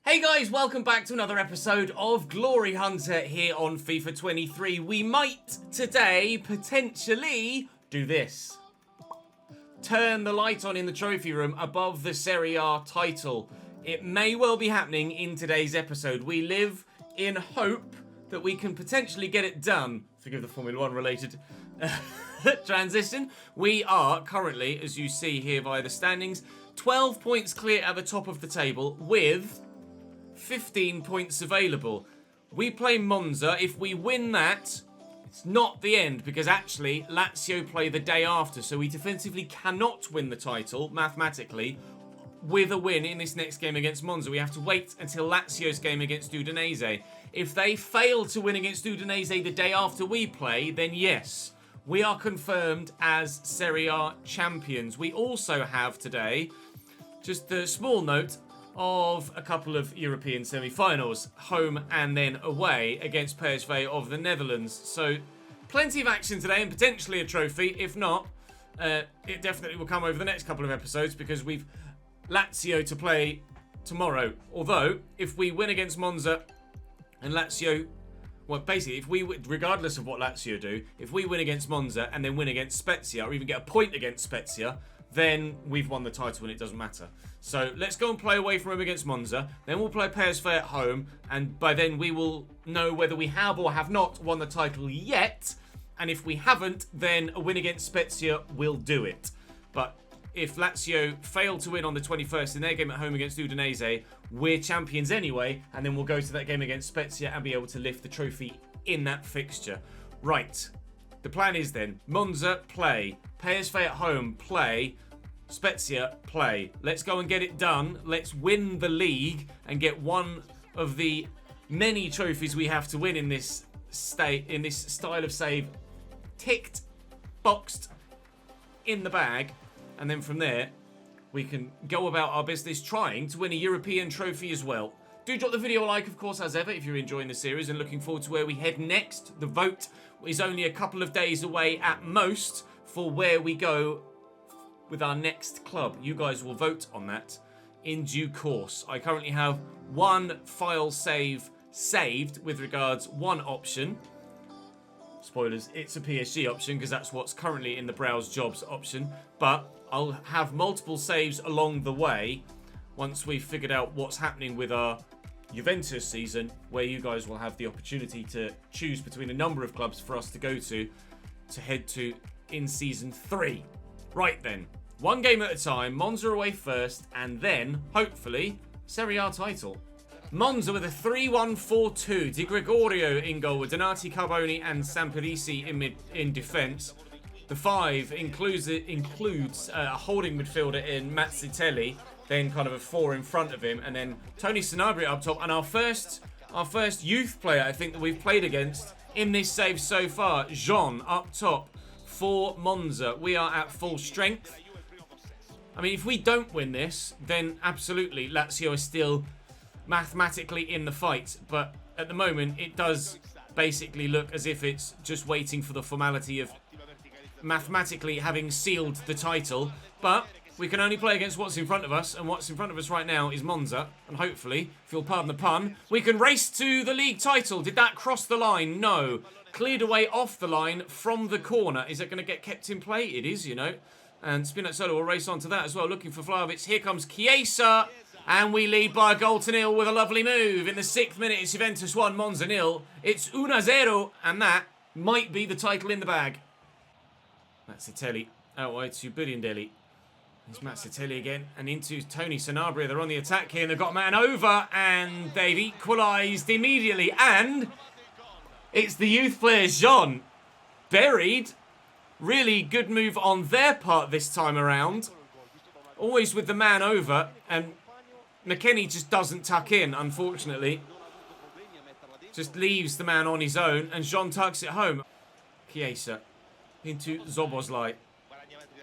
Hey guys, welcome back to another episode of GloryHunter here on FIFA 23. We might today potentially do this. Turn the light on in the trophy room above the Serie A title. It may well be happening in today's episode. We live in hope that we can potentially get it done. Forgive the Formula 1 related transition. We are currently, as you see here via the standings, 12 points clear at the top of the table with 15 points available. We play Monza. If we win that, it's not the end, because actually Lazio play the day after, so we defensively cannot win the title mathematically with a win in this next game against Monza. We have to wait until Lazio's game against Udinese. If they fail to win against Udinese the day after we play, then yes, we are confirmed as Serie A champions. We also have today, just a small note, of a couple of European semi-finals, home and then away against PSV of the Netherlands. So plenty of action today and potentially a trophy. If not, it definitely will come over the next couple of episodes, because we've Lazio to play tomorrow. Although, if we win against Monza and Lazio, well, basically, if we, regardless of what Lazio do, if we win against Monza and then win against Spezia, or even get a point against Spezia, then we've won the title and it doesn't matter. So let's go and play away from home against Monza. Then we'll play PSV at home, and by then we will know whether we have or have not won the title yet. And if we haven't, then a win against Spezia will do it. But if Lazio fail to win on the 21st in their game at home against Udinese, we're champions anyway, and then we'll go to that game against Spezia and be able to lift the trophy in that fixture. Right. The plan is then, Monza, play. PSV at home, play. Spezia, play. Let's go and get it done. Let's win the league and get one of the many trophies we have to win in this style of save ticked, boxed, in the bag. And then from there, we can go about our business trying to win a European trophy as well. Do drop the video a like, of course, as ever, if you're enjoying the series and looking forward to where we head next. The vote is only a couple of days away at most for where we go with our next club. You guys will vote on that in due course. I currently have one file saved with regards one option. Spoilers, it's a PSG option, because that's what's currently in the browse jobs option. But I'll have multiple saves along the way once we've figured out what's happening with our Juventus season, where you guys will have the opportunity to choose between a number of clubs for us to go to head to in season 3. Right then, one game at a time. Monza away first, and then, hopefully, Serie A title. Monza with a 3-1-4-2. Di Gregorio in goal with Donati, Carboni and Samperisi in defence. The 5 includes a holding midfielder in Mazzitelli, then kind of a 4 in front of him, and then Tony Sanabria up top. And our first youth player, I think, that we've played against in this save so far, Jean up top for Monza. We are at full strength. I mean, if we don't win this, then absolutely Lazio is still mathematically in the fight. But at the moment, it does basically look as if it's just waiting for the formality of mathematically having sealed the title. But we can only play against what's in front of us, and what's in front of us right now is Monza. And hopefully, if you'll pardon the pun, we can race to the league title. Did that cross the line? No. Cleared away off the line from the corner. Is it going to get kept in play? It is, you know. And Spinazzola will race on to that as well, looking for Vlahovic. Here comes Chiesa, and we lead by a goal to nil with a lovely move. In the 6th minute, it's Juventus 1, Monza 0. It's 1-0, and that might be the title in the bag. Mazzitelli out wide to Burindelli. There's Mazzitelli again, and into Tony Sanabria. They're on the attack here, and they've got a man over, and they've equalised immediately. And it's the youth player, Jean, buried. Really good move on their part this time around. Always with the man over, and McKennie just doesn't tuck in, unfortunately. Just leaves the man on his own, and Jean tucks it home. Chiesa into Szoboszlai.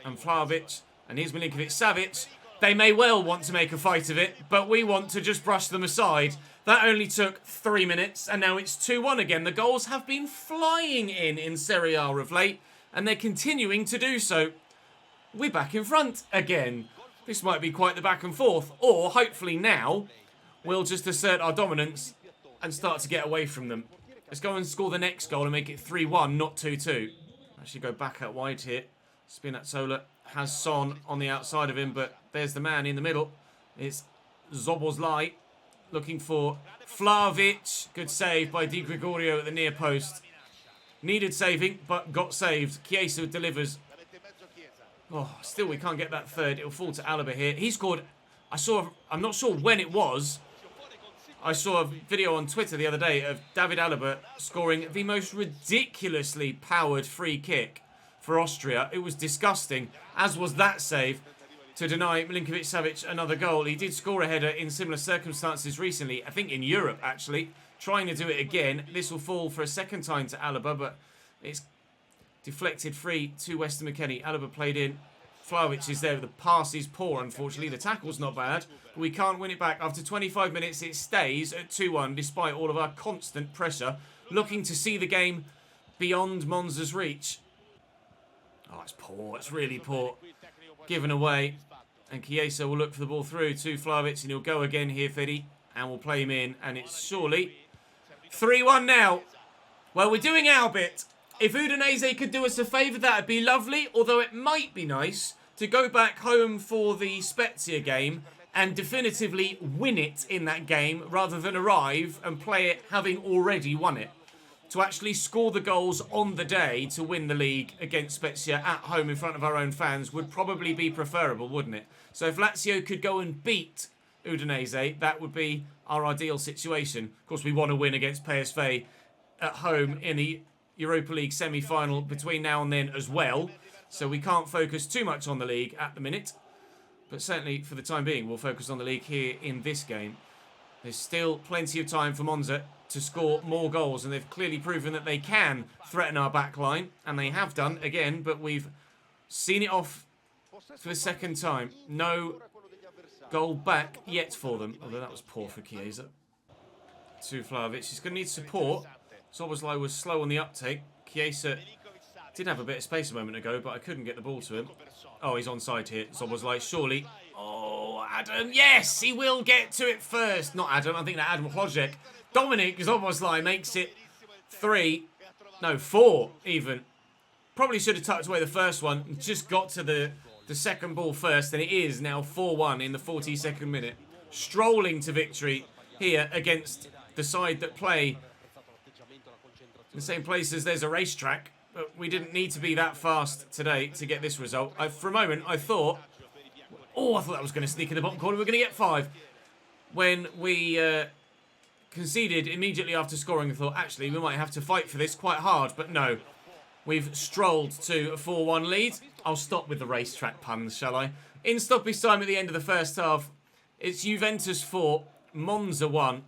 And Vlahovic, and here's Milinkovic-Savic. They may well want to make a fight of it, but we want to just brush them aside. That only took 3 minutes, and now it's 2-1 again. The goals have been flying in Serie A of late, and they're continuing to do so. We're back in front again. This might be quite the back and forth, or hopefully now we'll just assert our dominance and start to get away from them. Let's go and score the next goal and make it 3-1, not 2-2. Actually go back out wide here. Spinazzola has Son on the outside of him, but there's the man in the middle. It's Szoboszlai looking for Vlahovic. Good save by Di Gregorio at the near post. Needed saving, but got saved. Chiesa delivers. Oh, still we can't get that third. It'll fall to Alaba here. He scored. I'm not sure when it was. I saw a video on Twitter the other day of David Alaba scoring the most ridiculously powered free kick for Austria. It was disgusting, as was that save to deny Milinkovic-Savic another goal. He did score a header in similar circumstances recently, I think in Europe actually, trying to do it again. This will fall for a second time to Alaba, but it's deflected free to Weston McKennie. Alaba played in. Vlahovic is there. The pass is poor, unfortunately. The tackle's not bad, but we can't win it back. After 25 minutes, it stays at 2-1, despite all of our constant pressure. Looking to see the game beyond Monza's reach. Oh, it's poor. It's really poor. Given away. And Chiesa will look for the ball through to Vlahovic, and he'll go again here, Fiddy. And we'll play him in, and it's surely 3-1 now. Well, we're doing our bit. If Udinese could do us a favour, that would be lovely. Although it might be nice to go back home for the Spezia game and definitively win it in that game rather than arrive and play it having already won it. To actually score the goals on the day to win the league against Spezia at home in front of our own fans would probably be preferable, wouldn't it? So if Lazio could go and beat Udinese, that would be our ideal situation. Of course, we want to win against PSV at home in the Europa League semi-final between now and then as well. So we can't focus too much on the league at the minute. But certainly for the time being, we'll focus on the league here in this game. There's still plenty of time for Monza to score more goals, and they've clearly proven that they can threaten our back line, and they have done again, but we've seen it off for the second time. No goal back yet for them, although that was poor for Chiesa. To Vlahovic. He's going to need support. Szoboszlai was slow on the uptake. Chiesa did have a bit of space a moment ago, but I couldn't get the ball to him. Oh, he's onside here. Szoboszlai, surely. Oh, Adam. Yes, he will get to it first. Not Adam. I think that Adam Hložek. Dominik Szoboszlai makes it 4 even. Probably should have tucked away the first one. Just got to the second ball first, and it is now 4-1 in the 42nd minute. Strolling to victory here against the side that play in the same place as there's a racetrack. But we didn't need to be that fast today to get this result. For a moment, I thought that was going to sneak in the bottom corner. We're going to get 5. When we conceded immediately after scoring, I thought, actually, we might have to fight for this quite hard. But no, we've strolled to a 4-1 lead. I'll stop with the racetrack puns, shall I? In stoppage time at the end of the first half, it's Juventus 4, Monza 1.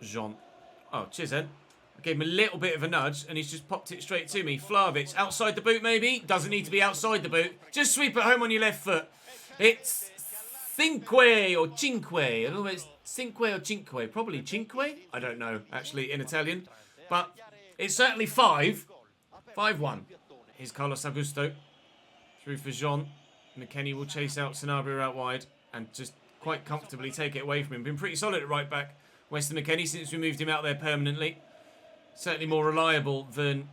Jean. Oh, cheers, Ed. I gave him a little bit of a nudge, and he's just popped it straight to me. Vlahovic, outside the boot, maybe? Doesn't need to be outside the boot. Just sweep it home on your left foot. It's cinque or cinque. I don't know if it's cinque or cinque. Probably cinque. I don't know, actually, in Italian. But it's certainly 5. 5-1. Here's Carlos Augusto. Through for Jean. McKennie will chase out Sanabria out wide and just quite comfortably take it away from him. Been pretty solid at right back, Weston McKennie, since we moved him out there permanently. Certainly more reliable than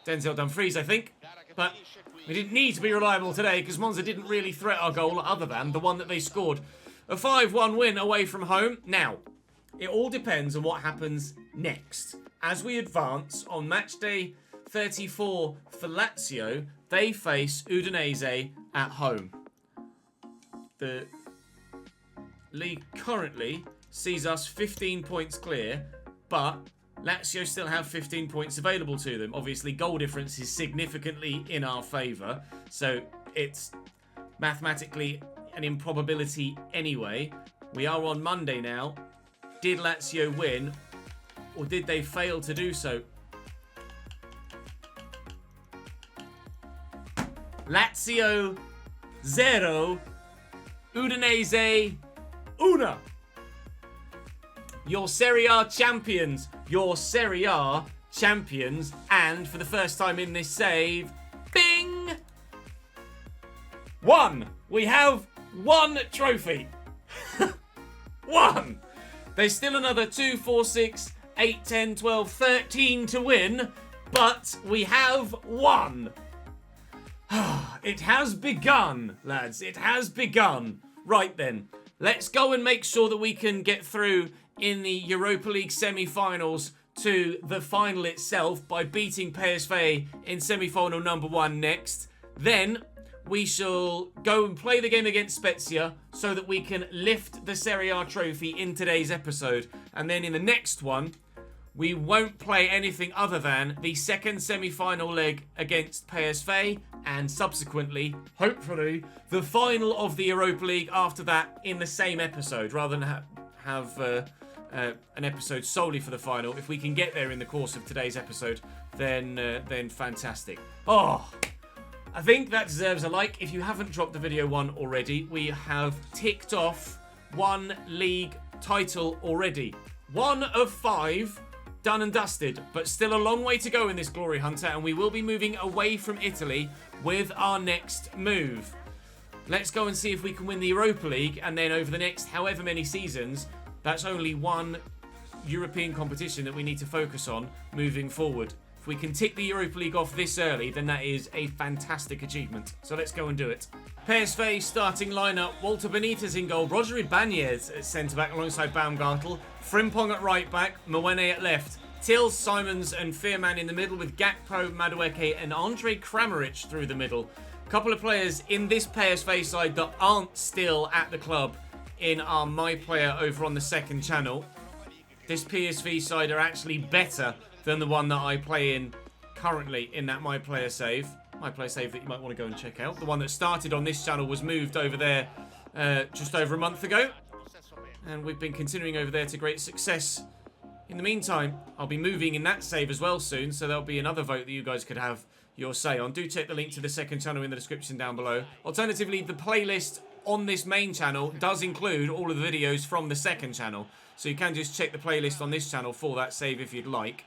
Denzel Dumfries, I think. But we didn't need to be reliable today because Monza didn't really threat our goal other than the one that they scored. A 5-1 win away from home. Now, it all depends on what happens next. As we advance on match day 34 for Lazio, they face Udinese at home. The league currently sees us 15 points clear, but Lazio still have 15 points available to them. Obviously, goal difference is significantly in our favour, so it's mathematically an improbability anyway. We are on Monday now. Did Lazio win, or did they fail to do so? Lazio 0, Udinese 1. Your Serie A champions. Your Serie A champions. And for the first time in this save, bing! 1. We have 1 trophy. 1. There's still another 2, 4, 6, 8, 10, 12, 13 to win, but we have won. It has begun, lads. It has begun. Right then, let's go and make sure that we can get through in the Europa League semi-finals to the final itself by beating PSV in semi-final number 1 next. Then we shall go and play the game against Spezia so that we can lift the Serie A trophy in today's episode. And then in the next one, we won't play anything other than the second semi-final leg against PSV and subsequently, hopefully, the final of the Europa League after that in the same episode rather than have an episode solely for the final. If we can get there in the course of today's episode, then fantastic. Oh, I think that deserves a like. If you haven't dropped the video one already, we have ticked off 1 league title already. 1 of 5 done and dusted, but still a long way to go in this Glory Hunter, and we will be moving away from Italy with our next move. Let's go and see if we can win the Europa League, and then over the next however many seasons, that's only 1 European competition that we need to focus on moving forward. If we can tick the Europa League off this early, then that is a fantastic achievement. So let's go and do it. PSV starting lineup: Walter Benitez in goal, Roger Ibanez at centre-back alongside Baumgartel, Frimpong at right-back, Mwene at left, Till, Simons and Fearman in the middle with Gakpo, Madueke and Andre Kramaric through the middle. A couple of players in this PSV side that aren't still at the club in our My Player over on the second channel. This PSV side are actually better than the one that I play in currently in that My Player save. My Player save that you might want to go and check out. The one that started on this channel was moved over there just over a month ago. And we've been continuing over there to great success. In the meantime, I'll be moving in that save as well soon, so there'll be another vote that you guys could have your say on. Do check the link to the second channel in the description down below. Alternatively, the playlist on this main channel does include all of the videos from the second channel. So you can just check the playlist on this channel for that save if you'd like.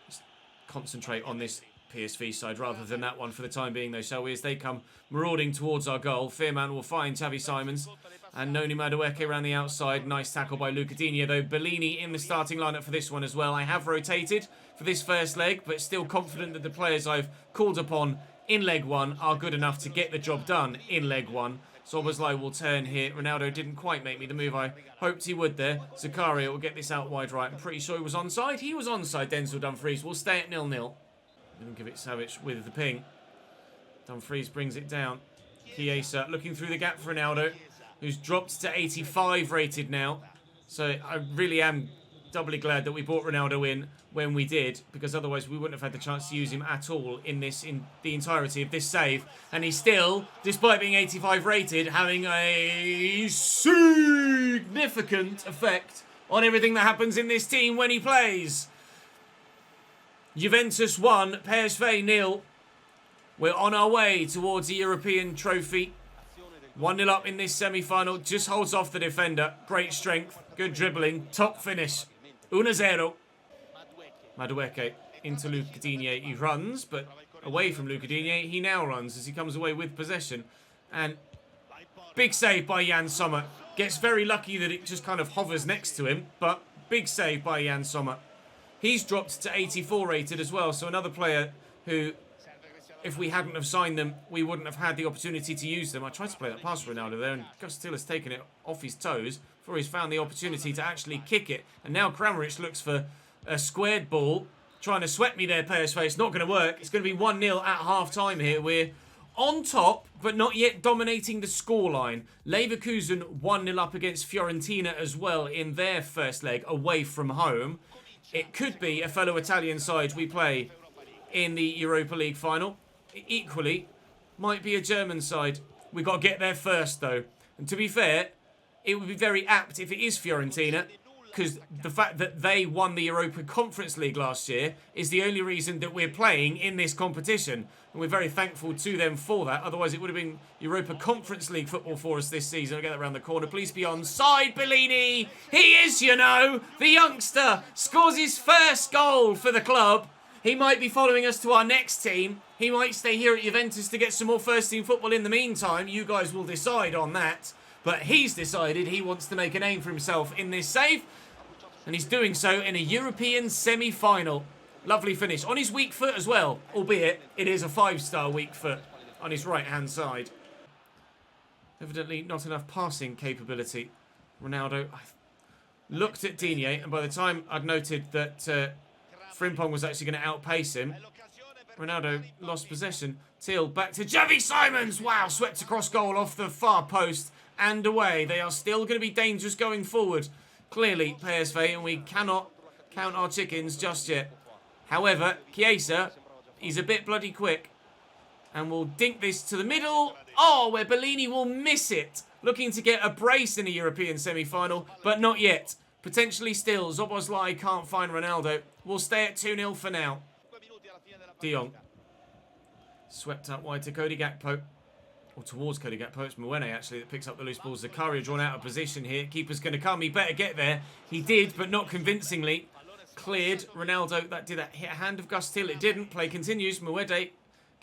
Just concentrate on this PSV side rather than that one for the time being though, shall we? As they come marauding towards our goal. Fearman will find Xavi Simons and Noni Madueke around the outside. Nice tackle by Lucadinho though. Bellini in the starting lineup for this one as well. I have rotated for this first leg, but still confident that the players I've called upon in leg 1 are good enough to get the job done in leg 1. Szoboszlai will turn here. Ronaldo didn't quite make me the move I hoped he would there. Zakaria will get this out wide right. I'm pretty sure he was onside. He was onside. Denzel Dumfries will stay at 0-0. Milinkovic Savic with the ping. Dumfries brings it down. Chiesa looking through the gap for Ronaldo, who's dropped to 85 rated now. So I really am doubly glad that we brought Ronaldo in when we did, because otherwise we wouldn't have had the chance to use him at all in the entirety of this save. And he's still, despite being 85 rated, having a significant effect on everything that happens in this team when he plays. Juventus 1, PSV 0. We're on our way towards the European trophy. 1-0 up in this semi-final. Just holds off the defender. Great strength. Good dribbling. Top finish. 1-0. Madueke into Lucadinho. He runs, but away from Lucadinho. He now runs as he comes away with possession. And big save by Jan Sommer. Gets very lucky that it just kind of hovers next to him. But big save by Jan Sommer. He's dropped to 84 rated as well. So another player who, if we hadn't have signed them, we wouldn't have had the opportunity to use them. I tried to play that pass for Ronaldo there, and Gustil has taken it off his toes before he's found the opportunity to actually kick it. And now Kramaric looks for a squared ball. Trying to sweat me there, PSV. It's not going to work. It's going to be 1-0 at half-time here. We're on top, but not yet dominating the scoreline. Leverkusen 1-0 up against Fiorentina as well in their first leg away from home. It could be a fellow Italian side we play in the Europa League final. Equally, might be a German side. We've got to get there first, though. And to be fair, it would be very apt if it is Fiorentina, because the fact that they won the Europa Conference League last year is the only reason that we're playing in this competition. And we're very thankful to them for that. Otherwise, it would have been Europa Conference League football for us this season. I'll get that around the corner. Please be onside, Bellini. He is, you know, the youngster. Scores his first goal for the club. He might be following us to our next team. He might stay here at Juventus to get some more first-team football in the meantime. You guys will decide on that. But he's decided he wants to make a name for himself in this save. And he's doing so in a European semi-final. Lovely finish. On his weak foot as well, albeit it is a 5-star weak foot on his right-hand side. Evidently not enough passing capability. Ronaldo looked at Digne, and by the time I'd noted that Frimpong was actually going to outpace him, Ronaldo lost possession. Till back to Javi Simons. Wow, swept across goal off the far post and away. They are still going to be dangerous going forward. Clearly, PSV, and we cannot count our chickens just yet. However, Chiesa, he's a bit bloody quick. And we'll dink this to the middle. Oh, where Bellini will miss it. Looking to get a brace in a European semi-final, but not yet. Potentially still. Szoboszlai can't find Ronaldo. We'll stay at 2-0 for now. De Jong. Swept up wide to Cody Gakpo. Or towards Cody Gakpo. It's Mwene, actually, that picks up the loose ball. Zakaria drawn out of position here. Keeper's going to come. He better get there. He did, but not convincingly. Cleared. Ronaldo, that did that hit a hand of Gus Till. It didn't. Play continues. Mwene.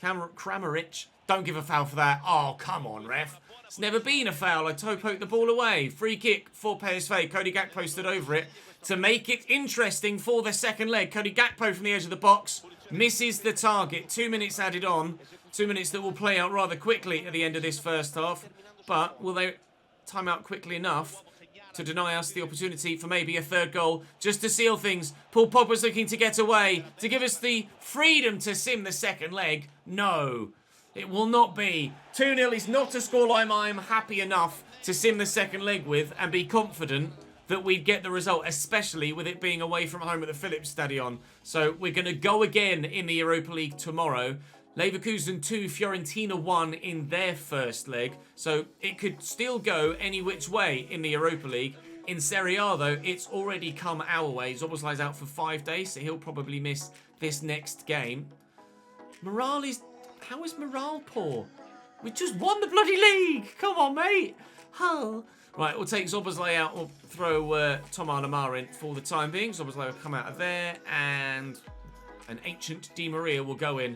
Kramaric. Don't give a foul for that. Oh, come on, ref. It's never been a foul. I toe-poked the ball away. Free kick for PSV. Cody Gakpo stood over it to make it interesting for the second leg. Cody Gakpo from the edge of the box misses the target. 2 minutes added on. 2 minutes that will play out rather quickly at the end of this first half. But will they time out quickly enough to deny us the opportunity for maybe a third goal just to seal things? Paul Pogba's looking to get away, to give us the freedom to sim the second leg. No, it will not be. 2-0 is not a scoreline I'm happy enough to sim the second leg with and be confident that we'd get the result, especially with it being away from home at the Philips Stadion. So we're going to go again in the Europa League tomorrow. Leverkusen 2, Fiorentina 1 in their first leg. So it could still go any which way in the Europa League. In Serie A, though, it's already come our way. Szoboszlai's out for 5 days, so he'll probably miss this next game. Morale is... How is morale poor? We just won the bloody league! Come on, mate! Oh. Right, we'll take Szoboszlai out. We'll throw Tom Lamar in for the time being. Szoboszlai will come out of there, and an ancient Di Maria will go in.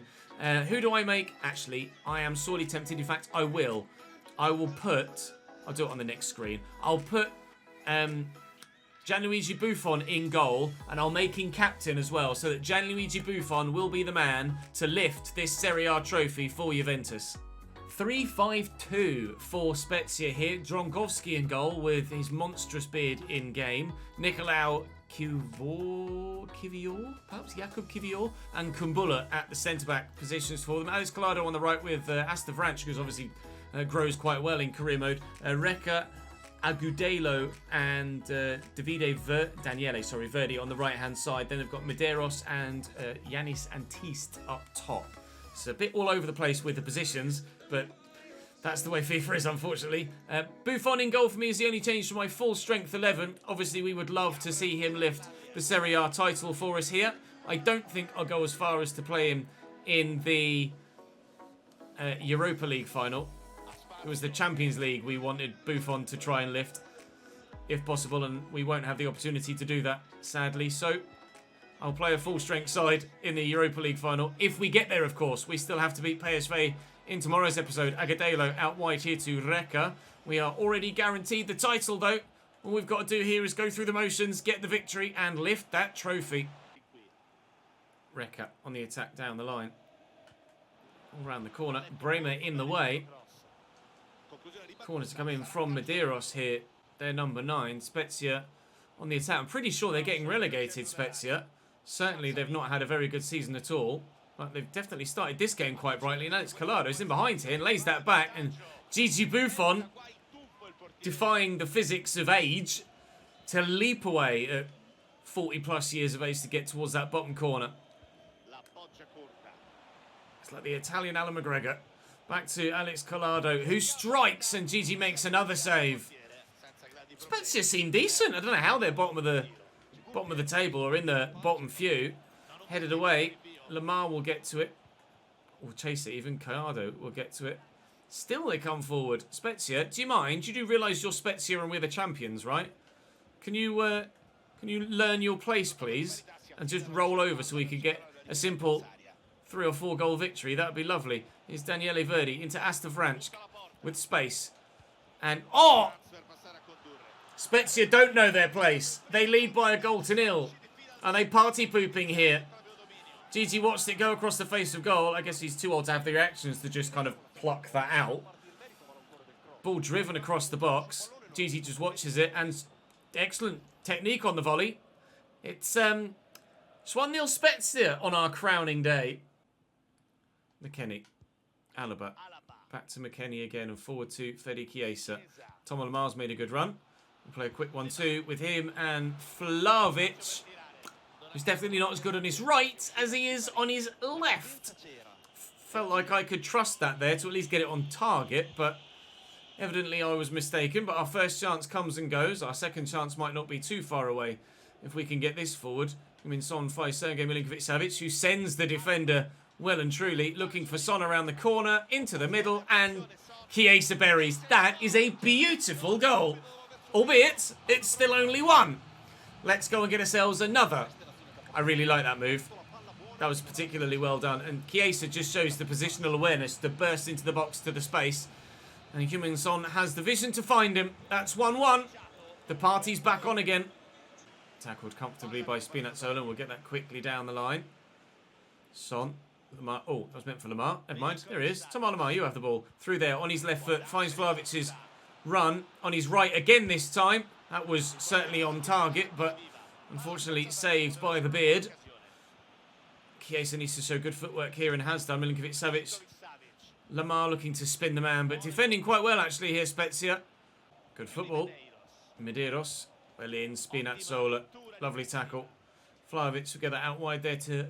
Who do I make? Actually, I am sorely tempted. In fact, I will. I will put... I'll do it on the next screen. I'll put Gianluigi Buffon in goal, and I'll make him captain as well, so that Gianluigi Buffon will be the man to lift this Serie A trophy for Juventus. 3-5-2 for Spezia here. Drongowski in goal with his monstrous beard in game. Nicolau Kivior, perhaps Jakub Kivior, and Kumbula at the centre-back positions for them. Alex Collado on the right with Asta Vranch, who's obviously grows quite well in career mode. Reka Agudelo and Daniele Verdi on the right-hand side. Then they've got Medeiros and Yanis Antist up top. It's a bit all over the place with the positions, but that's the way FIFA is, unfortunately. Buffon in goal for me is the only change to my full strength 11. Obviously, we would love to see him lift the Serie A title for us here. I don't think I'll go as far as to play him in the Europa League final. It was the Champions League we wanted Buffon to try and lift, if possible, and we won't have the opportunity to do that, sadly. So I'll play a full-strength side in the Europa League final. If we get there, of course. We still have to beat PSV in tomorrow's episode. Agudelo out wide here to Reka. We are already guaranteed the title, though. All we've got to do here is go through the motions, get the victory, and lift that trophy. Reka on the attack down the line. All around the corner. Bremer in the way. Corner to come in from Medeiros here. They're number 9. Spezia on the attack. I'm pretty sure they're getting relegated, Spezia. Certainly, they've not had a very good season at all. But they've definitely started this game quite brightly. And Alex Collado's in behind here and lays that back. And Gigi Buffon, defying the physics of age, to leap away at 40-plus years of age to get towards that bottom corner. It's like the Italian Alan McGregor. Back to Alex Collado, who strikes, and Gigi makes another save. Spezia seem decent. I don't know how they're bottom of the table or in the bottom few. Headed away. Lamar will get to it. Or chase it even. Collado will get to it. Still they come forward. Spezia, do you mind? You do realise you're Spezia and we're the champions, right? Can you learn your place, please? And just roll over so we can get a simple 3 or 4 goal victory. That would be lovely. Here's Daniele Verdi into Asta Vranch with space. And, oh! Spezia don't know their place. They lead by a goal to nil. Are they party pooping here? Gigi watched it go across the face of goal. I guess he's too old to have the reactions to just kind of pluck that out. Ball driven across the box. Gigi just watches it, and excellent technique on the volley. It's 1-0 Spezia on our crowning day. McKennie. Alaba. Back to McKennie again and forward to Fede Chiesa. Tom Lamar's made a good run. We'll play a quick 1-2 with him and Vlahovic, who's definitely not as good on his right as he is on his left. Felt like I could trust that there to at least get it on target, but evidently I was mistaken. But our first chance comes and goes. Our second chance might not be too far away if we can get this forward. Son finds Sergej Milinkovic-Savic, who sends the defender well and truly, looking for Son around the corner, into the middle, and Chiesa buries. That is a beautiful goal. Albeit, it's still only one. Let's go and get ourselves another. I really like that move. That was particularly well done. And Chiesa just shows the positional awareness to burst into the box to the space. And Son has the vision to find him. That's 1-1. The party's back on again. Tackled comfortably by Spinazzola. We'll get that quickly down the line. Son. Lamar. Oh, that was meant for Lamar. Never mind. There he is. Tom Lamar, you have the ball. Through there on his left foot. Finds Vlahovic's run. On his right again this time. That was certainly on target, but unfortunately saved by the beard. Chiesa needs to show good footwork here and has done. Milinkovic-Savic. Lamar looking to spin the man, but defending quite well actually here, Spezia. Good football. Medeiros. Well in. Spinazzola. Lovely tackle. Vlahovic will get that out wide there to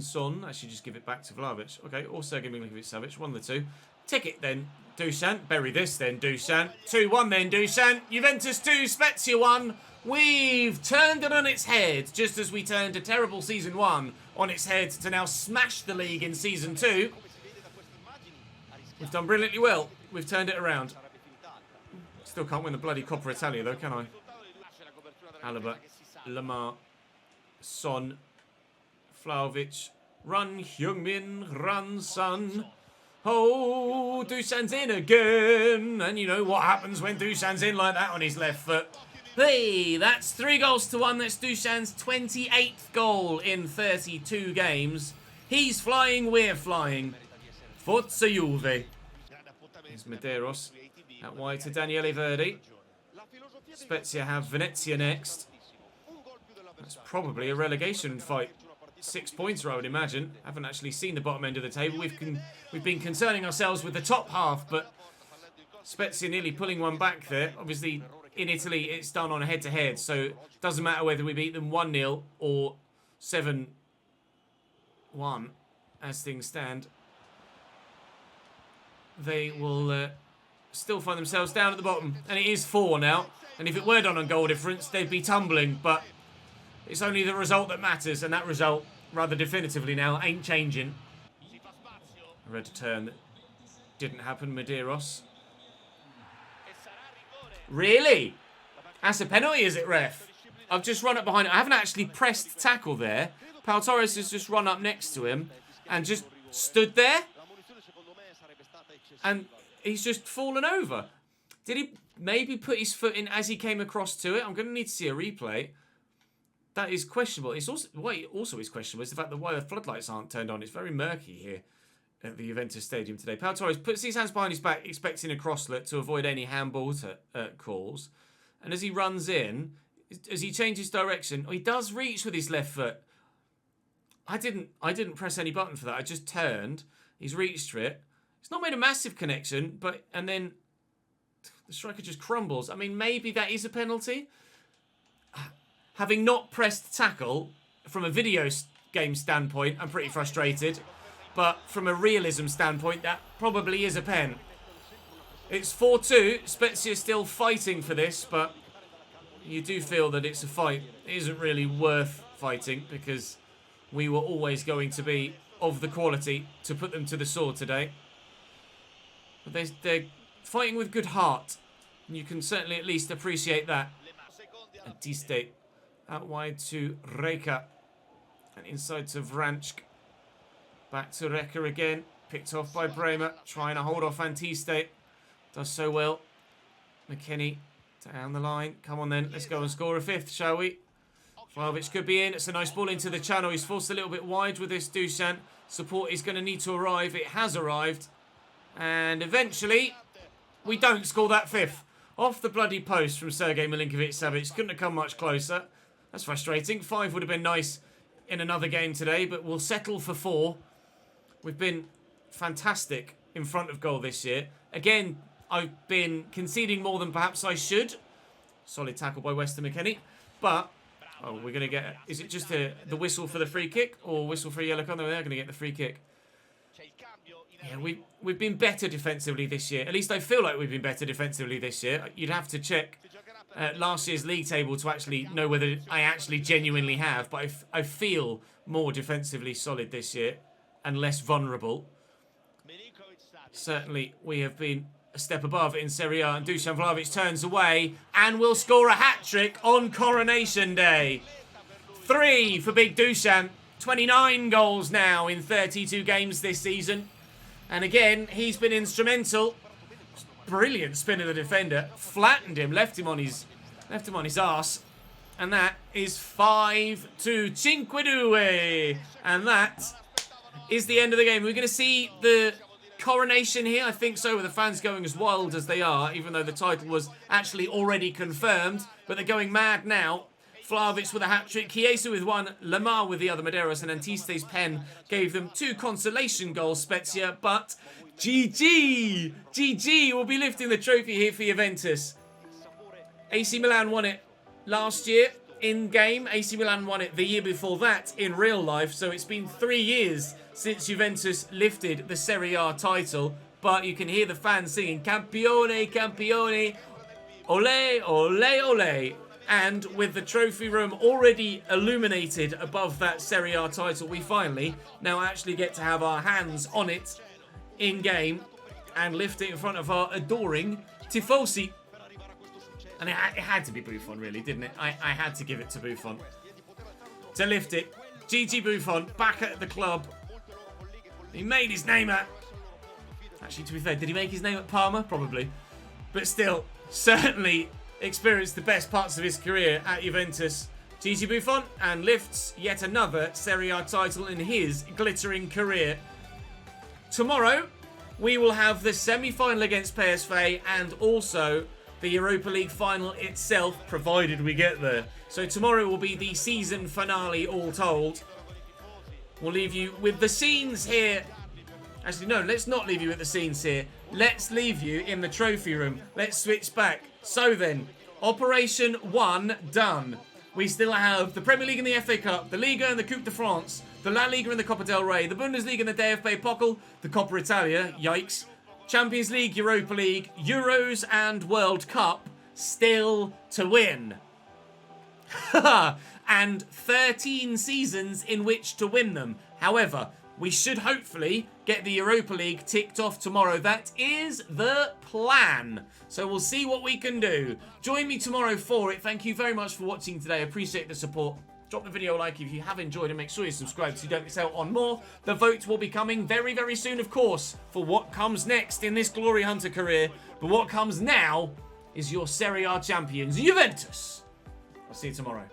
Son. Actually, just give it back to Vlahovic. Okay, or Sergej Milinkovic-Savic. One of the two. Take it then, Dusan. Bury this then, Dusan. 2-1 then, Dusan. Juventus 2, Spezia 1. We've turned it on its head, just as we turned a terrible Season 1 on its head to now smash the league in Season 2. We've done brilliantly well. We've turned it around. Still can't win the bloody Coppa Italia, though, can I? Alaba. Lamar. Son. Vlahovic. Run, Heung-min. Run, Son. Oh, Dusan's in again. And you know what happens when Dusan's in like that on his left foot. Hey, that's 3-1. That's Dusan's 28th goal in 32 games. He's flying, we're flying. Forza Juve. Here's Medeiros. Out wide to Daniele Verdi. Spezia have Venezia next. That's probably a relegation fight. 6 points, I would imagine. Haven't actually seen the bottom end of the table. We've been concerning ourselves with the top half, but Spezia nearly pulling one back there. Obviously, in Italy, it's done on a head-to-head, so it doesn't matter whether we beat them 1-0 or 7-1 as things stand. They will still find themselves down at the bottom, and it is 4 now. And if it were done on goal difference, they'd be tumbling, but it's only the result that matters, and that result, rather definitively now, ain't changing. A red turn that didn't happen. Medeiros. Really? That's a penalty, is it, ref? I've just run up behind it. I haven't actually pressed tackle there. Pau Torres has just run up next to him and just stood there. And he's just fallen over. Did he maybe put his foot in as he came across to it? I'm going to need to see a replay. That is questionable. It's also what also is questionable is the fact that why the floodlights aren't turned on. It's very murky here at the Juventus Stadium today. Pau Torres puts his hands behind his back, expecting a crosslet to avoid any handball calls. And as he runs in, as he changes direction, he does reach with his left foot. I didn't press any button for that. I just turned. He's reached for it. It's not made a massive connection, and then the striker just crumbles. I mean, maybe that is a penalty. Having not pressed tackle, from a video game standpoint, I'm pretty frustrated. But from a realism standpoint, that probably is a pen. It's 4-2. Spezia still fighting for this, but you do feel that it's a fight. It isn't really worth fighting because we were always going to be of the quality to put them to the sword today. But they're fighting with good heart. And you can certainly at least appreciate that. Antiste out wide to Reka. And inside to Vranchk. Back to Reka again. Picked off by Bremer. Trying to hold off Antiste. Does so well. McKinney down the line. Come on then. Let's go and score a fifth, shall we? Vlahovic could be in. It's a nice ball into the channel. He's forced a little bit wide with this Dusan. Support is going to need to arrive. It has arrived. And eventually, we don't score that fifth. Off the bloody post from Sergej Milinkovic-Savic. Couldn't have come much closer. That's frustrating. 5 would have been nice in another game today, but we'll settle for 4. We've been fantastic in front of goal this year. Again, I've been conceding more than perhaps I should. Solid tackle by Weston McKennie. But, oh, we're going to get... Is it just the whistle for the free kick? Or whistle for a yellow card? No, they're going to get the free kick. Yeah, we've been better defensively this year. At least I feel like we've been better defensively this year. You'd have to check last year's league table to actually know whether I actually genuinely have. But I feel more defensively solid this year and less vulnerable. Certainly, we have been a step above in Serie A. And Dusan Vlahovic turns away and will score a hat-trick on Coronation Day. 3 for Big Dusan. 29 goals now in 32 games this season. And again, he's been instrumental. Brilliant spin of the defender. Flattened him, left him on his arse. And that is 5-5. And that is the end of the game. We're going to see the coronation here. I think so, with the fans going as wild as they are, even though the title was actually already confirmed. But they're going mad now. Vlahovic with a hat-trick, Chiesa with 1, Lamar with the other, Medeiros and Antiste's pen gave them 2 consolation goals, Spezia, but GG! GG will be lifting the trophy here for Juventus. AC Milan won it last year in game. AC Milan won it the year before that in real life, so it's been 3 years since Juventus lifted the Serie A title, but you can hear the fans singing, Campione, Campione, ole, ole, ole. And with the trophy room already illuminated above that Serie A title, we finally now actually get to have our hands on it in-game and lift it in front of our adoring tifosi. And it had to be Buffon, really, didn't it? I had to give it to Buffon to lift it. GG Buffon, back at the club. He made his name at... Actually, to be fair, did he make his name at Parma? Probably. But still, certainly... experienced the best parts of his career at Juventus. GG Buffon, and lifts yet another Serie A title in his glittering career. Tomorrow, we will have the semi-final against PSV and also the Europa League final itself, provided we get there. So tomorrow will be the season finale, all told. We'll leave you with the scenes here. Actually, no, let's not leave you with the scenes here. Let's leave you in the trophy room. Let's switch back. So then, Operation 1 done. We still have the Premier League and the FA Cup, the Liga and the Coupe de France, the La Liga and the Copa del Rey, the Bundesliga and the DFB Pokal, the Coppa Italia, yikes, Champions League, Europa League, Euros and World Cup still to win. And 13 seasons in which to win them. However, we should hopefully get the Europa League ticked off tomorrow. That is the plan. So we'll see what we can do. Join me tomorrow for it. Thank you very much for watching today. I appreciate the support. Drop the video a like if you have enjoyed and make sure you subscribe so you don't miss out on more. The votes will be coming very, very soon, of course, for what comes next in this Glory Hunter career. But what comes now is your Serie A champions, Juventus. I'll see you tomorrow.